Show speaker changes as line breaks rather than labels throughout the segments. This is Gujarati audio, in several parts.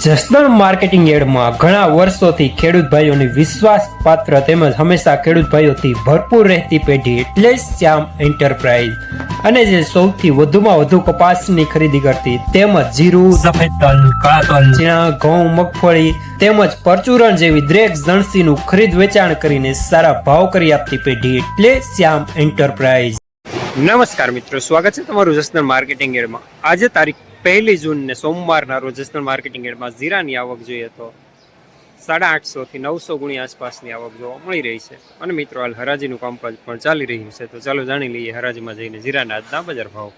જસદણ માર્કેટિંગ યાર્ડમાં ઘણા વર્ષોથી ખેડૂત ભાઈઓની વિશ્વાસપાત્ર તેમજ હંમેશા ખેડૂત ભાઈઓથી ભરપૂર રહેતી પેઢી એટલે શ્યામ એન્ટરપ્રાઇઝ અને જે સૌથી વધુમાં વધુ કપાસની ખરીદી કરતી તેમજ જીરું, સફેદ તલ, કાળા તલ, ચણા, ઘઉં, મગફળી તેમજ પરચુરણ જેવી દરેક જણસીનું ખરીદ વેચાણ કરીને સારા ભાવ કરી આપતી પેઢી એટલે શ્યામ એન્ટરપ્રાઇઝ। નમસ્કાર મિત્રો, સ્વાગત છે તમારું જસદણ માર્કેટિંગ યાર્ડમાં। આજે તારીખ 1 જૂન ને સોમવારના રોજ જસદણ માર્કેટિંગ યાર્ડમાં જીરાની આવક જોઈએ તો 850 થી 900 ગુણી આસપાસની આવક જોવા મળી રહી છે અને મિત્રો હાલ હરાજીનું કામકાજ પણ ચાલી રહ્યું છે। તો ચાલો જાણી લઈએ હરાજીમાં જઈને જીરાના આજના બજાર ભાવ।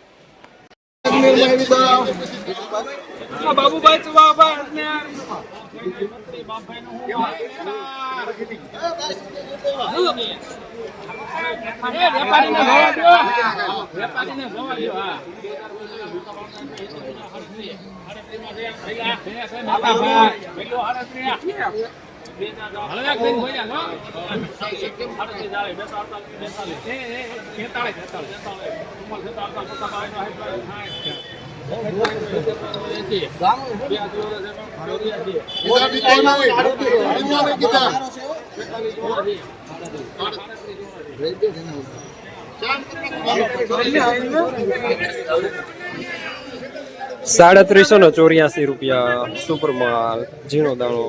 ₹384 સુપર માલ, ઝીણો દાણો,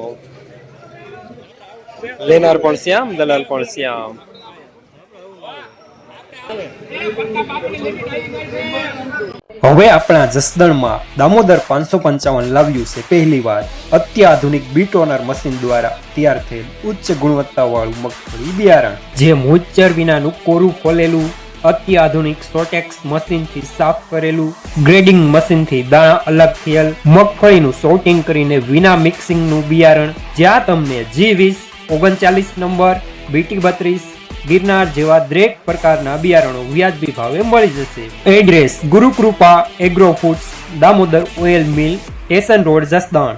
લેનાર પણ શ્યામ, દલાલ પણ શ્યામ। હવે આપણા જસદણમાં દામોદર 555 લાવ્યું છે પહેલી વાર અત્યાધુનિક બીટોનર મશીન દ્વારા તૈયાર થયેલ ઉચ્ચ ગુણવત્તા વાળું મગફળી બિયારણ, જે મોઇસ્ચર વિનાનું કોરું ફોલેલું અત્યાધુનિક સોટેક્સ મશીનથી સાફ કરેલું, ગ્રેડિંગ મશીનથી દાણા અલગ થયેલ મગફળીનું સોર્ટિંગ કરીને વિના મિક્સિંગનું બિયારણ, જ્યાં તમને G20, 39 નંબર, BT32, ગિરનાર જેવા દરેક પ્રકારના બિયારણો વ્યાજબી ભાવે મળી જશે। Address Gurukrupa agro foods, Damodar oil mill, station road, Jasdan.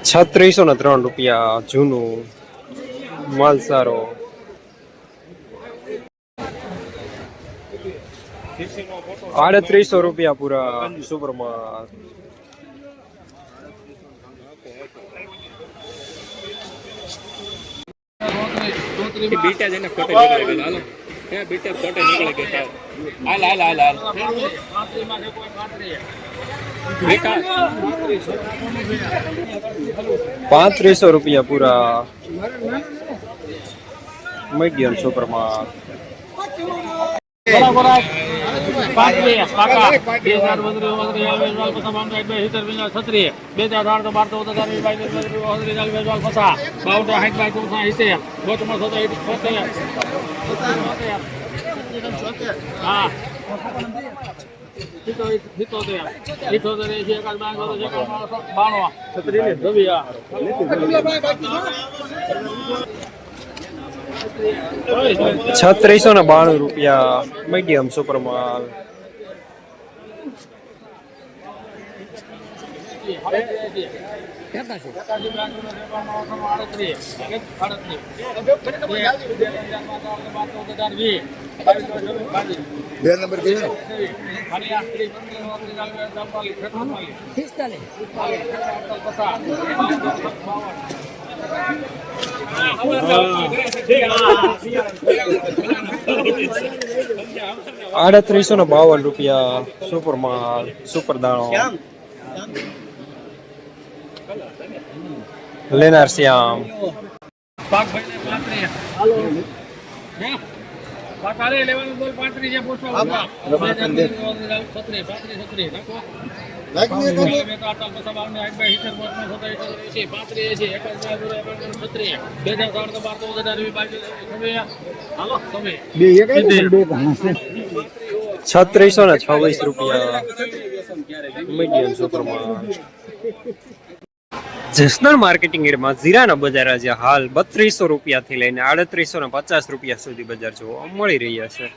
₹3603 જૂનું માલ સારો। ₹3800 પૂરા સુપર માલ।
बीटा जने फोटो निकले गए हालो ए बीटा फोटो निकले गए हाल हाल हाल हाल बीटा
₹3500 પૂરા મીડિયમ સુપર માલ। ₹3692 મીડિયમ સુપર માલ। ₹3852 સુપર માલ, સુપર દાણો, લેનાર શ્યામ। ₹3626
મીડિયમ સુપરમાં
જસદણ માર્કેટિંગ યાર્ડમાં જીરાના બજાર આજે હાલ 3200 રૂપિયાથી લઈને 3850 રૂપિયા સુધી બજાર જોવા મળી રહ્યા છે.